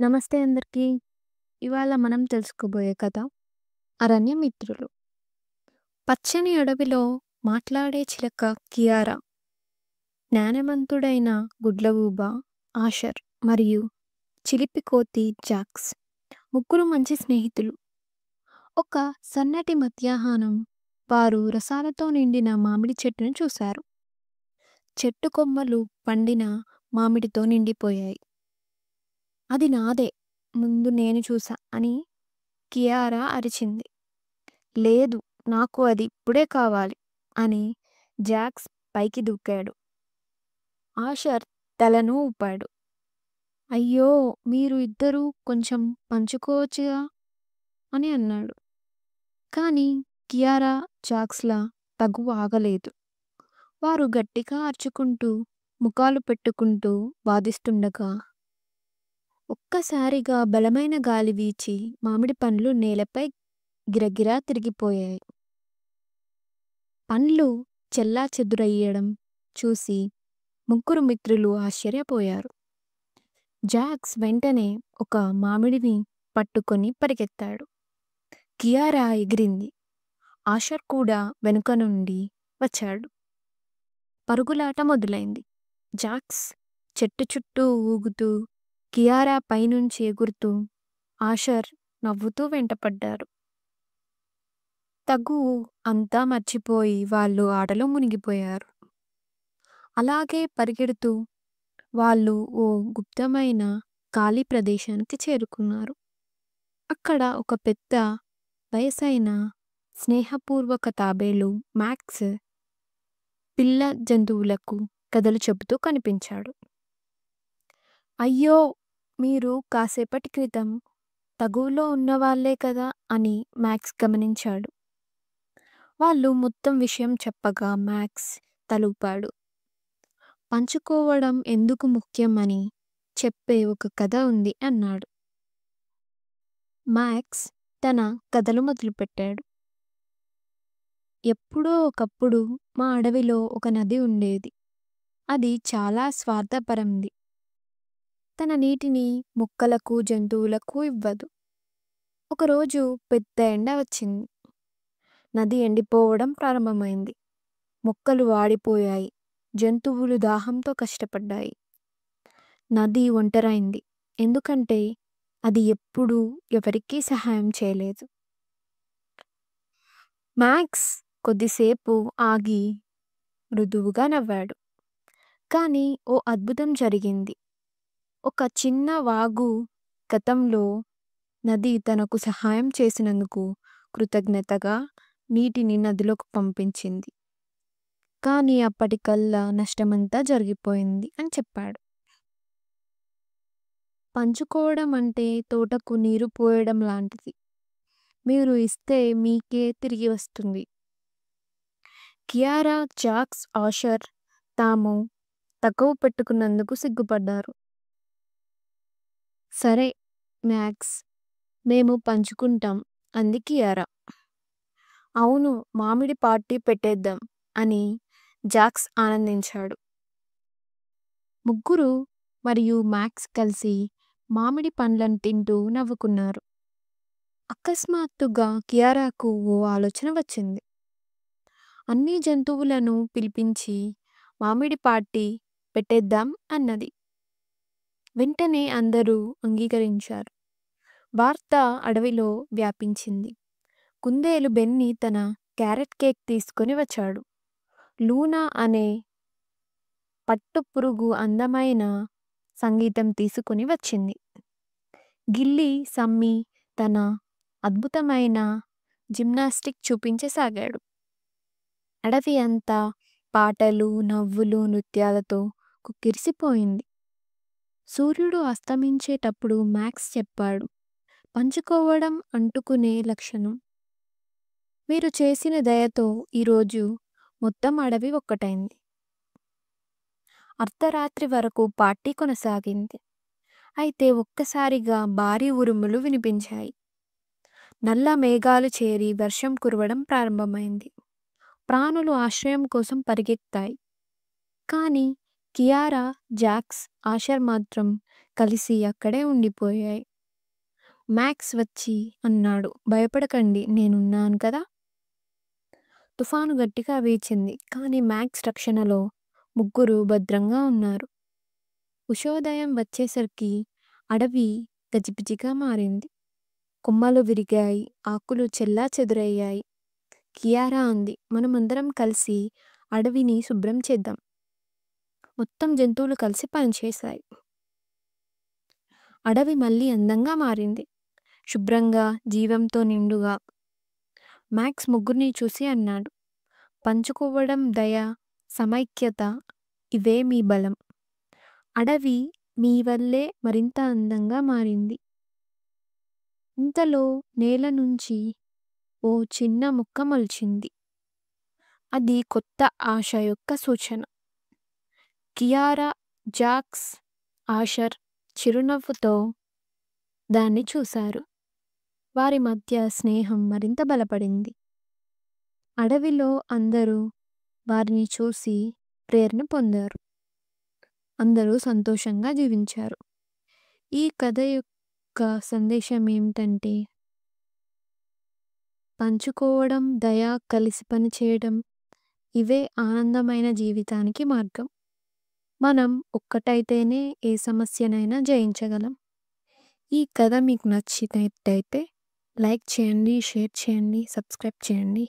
నమస్తే అందరికీ. ఇవాళ మనం తెలుసుకోబోయే కథ 'అరణ్యమిత్రులు'. పచ్చని అడవిలో మాట్లాడే చిలక కియారా, జ్ఞానవంతుడైన గుడ్లగూబ ఆషర్ మరియు చిలిపి కోతి జాక్స్ ముగ్గురు మంచి స్నేహితులు. ఒక సన్నటి మధ్యాహ్నం వారు రసాలతో నిండిన మామిడి చెట్టును చూశారు. చెట్టు కొమ్మలు పండిన మామిడితో నిండిపోయాయి. అది నాదే, ముందు నేను చూసా అని కియారా అరిచింది. లేదు, నాకు అది ఇప్పుడే కావాలి అని జాక్స్ పైకి దూకాడు. ఆషర్ తలను ఊపాడు. అయ్యో, మీరు ఇద్దరూ కొంచెం పంచుకోవచ్చుగా అని అన్నాడు. కానీ కియారా జాక్స్ల తగువ ఆగలేదు. వారు గట్టిగా అరుచుకుంటూ ముఖాలు పెట్టుకుంటూ వాదిస్తుండగా ఒక్కసారిగా బలమైన గాలి వీచి మామిడి పండ్లు నేలపై గిరగిరా తిరిగిపోయాయి. పండ్లు చెల్లాచెదురయ్యడం చూసి ముగ్గురు మిత్రులు ఆశ్చర్యపోయారు. జాక్స్ వెంటనే ఒక మామిడిని పట్టుకొని పరిగెత్తాడు. కియారా ఎగిరింది. ఆషర్ కూడా వెనుక నుండి వచ్చాడు. పరుగులాట మొదలైంది. జాక్స్ చెట్టు చుట్టూ ఊగుతూ, కియారా పైనుంచి ఎగురుతూ, ఆషర్ నవ్వుతూ వెంటపడ్డారు. తగువు అంతా మర్చిపోయి వాళ్ళు ఆటలో మునిగిపోయారు. అలాగే పరిగెడుతూ వాళ్ళు ఓ గుప్తమైన ఖాళీ ప్రదేశానికి చేరుకున్నారు. అక్కడ ఒక పెద్ద వయసైన స్నేహపూర్వక తాబేలు మ్యాక్స్ పిల్ల జంతువులకు కథలు చెబుతూ కనిపించాడు. అయ్యో, మీరు కాసేపటి క్రితం తగువులో ఉన్నవాళ్లే కదా అని మ్యాక్స్ గమనించాడు. వాళ్ళు మొత్తం విషయం చెప్పగా మ్యాక్స్ తలూపాడు. పంచుకోవడం ఎందుకు ముఖ్యం అని చెప్పే ఒక కథ ఉంది అన్నాడు. మ్యాక్స్ తన కథలు మొదలుపెట్టాడు. ఎప్పుడో ఒకప్పుడు మా అడవిలో ఒక నది ఉండేది. అది చాలా స్వార్థపరంది. తన నీటిని మొక్కలకు జంతువులకు ఇవ్వదు. ఒకరోజు పెద్ద ఎండ వచ్చింది. నది ఎండిపోవడం ప్రారంభమైంది. మొక్కలు వాడిపోయాయి. జంతువులు దాహంతో కష్టపడ్డాయి. నది ఒంటరైంది. ఎందుకంటే అది ఎప్పుడూ ఎవరికీ సహాయం చేయలేదు. మ్యాక్స్ కొద్దిసేపు ఆగి మృదువుగా నవ్వాడు. కానీ ఓ అద్భుతం జరిగింది. ఒక చిన్న వాగు గతంలో నది తనకు సహాయం చేసినందుకు కృతజ్ఞతగా నీటిని నదిలోకి పంపించింది. కానీ అప్పటికల్లా నష్టమంతా జరిగిపోయింది అని చెప్పాడు. పంచుకోవడం అంటే తోటకు నీరు పోయడం లాంటిది. మీరు ఇస్తే మీకే తిరిగి వస్తుంది. కియారా, జాక్స్, ఆషర్ తాము తక్కువ పెట్టుకున్నందుకు సిగ్గుపడ్డారు. సరే మ్యాక్స్, మేము పంచుకుంటాం అంది కియారా. అవును, మామిడి పార్టీ పెట్టేద్దాం అని జాక్స్ ఆనందించాడు. ముగ్గురు మరియు మ్యాక్స్ కలిసి మామిడి పండ్లను తింటూ నవ్వుకున్నారు. అకస్మాత్తుగా కియారాకు ఓ ఆలోచన వచ్చింది. అన్ని జంతువులను పిలిపించి మామిడి పార్టీ పెట్టేద్దాం అన్నది. వెంటనే అందరూ అంగీకరించారు. వార్త అడవిలో వ్యాపించింది. కుందేలు బెన్నీ తన క్యారెట్ కేక్ తీసుకొని వచ్చాడు. లూనా అనే పట్టుపురుగు అందమైన సంగీతం తీసుకుని వచ్చింది. గిల్లి సమ్మి తన అద్భుతమైన జిమ్నాస్టిక్ చూపించసాగాడు. అడవి అంతా పాటలు, నవ్వులు, నృత్యాలతో కుక్కిరిసిపోయింది. సూర్యుడు అస్తమించేటప్పుడు మ్యాక్స్ చెప్పాడు, పంచుకోవడం అంటుకునే లక్షణం. మీరు చేసిన దయతో ఈరోజు మొత్తం అడవి ఒక్కటైంది. అర్ధరాత్రి వరకు పార్టీ కొనసాగింది. అయితే ఒక్కసారిగా భారీ ఉరుములు వినిపించాయి. నల్ల మేఘాలు చేరి వర్షం కురవడం ప్రారంభమైంది. ప్రాణులు ఆశ్రయం కోసం పరిగెత్తాయి. కానీ కియారా, జాక్స్, ఆషర్ మాత్రం కలిసి అక్కడే ఉండిపోయాయి. మ్యాక్స్ వచ్చి అన్నాడు, భయపడకండి, నేనున్నాను కదా. తుఫాను గట్టిగా వీచింది, కానీ మ్యాక్స్ రక్షణలో ముగ్గురు భద్రంగా ఉన్నారు. ఉషోదయం వచ్చేసరికి అడవి గజిబిజిగా మారింది. కొమ్మలు విరిగాయి, ఆకులు చెల్లాచెదురయ్యాయి. కియారా అంది, మనమందరం కలిసి అడవిని శుభ్రం చేద్దాం. మొత్తం జంతువులు కలిసి పనిచేశాయి. అడవి మళ్ళీ అందంగా మారింది, శుభ్రంగా, జీవంతో నిండుగా. మ్యాక్స్ ముగ్గురిని చూసి అన్నాడు, పంచుకోవడం, దయ, సమైక్యత, ఇవే మీ బలం. అడవి మీ వల్లే మరింత అందంగా మారింది. ఇంతలో నేల నుంచి ఓ చిన్న మొక్క మొలిచింది. అది కొత్త ఆశ యొక్క సూచన. కియారా, జాక్స్, ఆషర్ చిరునవ్వుతో దాన్ని చూశారు. వారి మధ్య స్నేహం మరింత బలపడింది. అడవిలో అందరూ వారిని చూసి ప్రేరణ పొందారు. అందరూ సంతోషంగా జీవించారు. ఈ కథ యొక్క సందేశం ఏమిటంటే, పంచుకోవడం, దయ, కలిసి పనిచేయడం, ఇవే ఆనందమైన జీవితానికి మార్గం. మనం ఒక్కటైతేనే ఏ సమస్యనైనా జయించగలం. ఈ కథ మీకు నచ్చినట్టయితే లైక్ చేయండి, షేర్ చేయండి, సబ్స్క్రైబ్ చేయండి.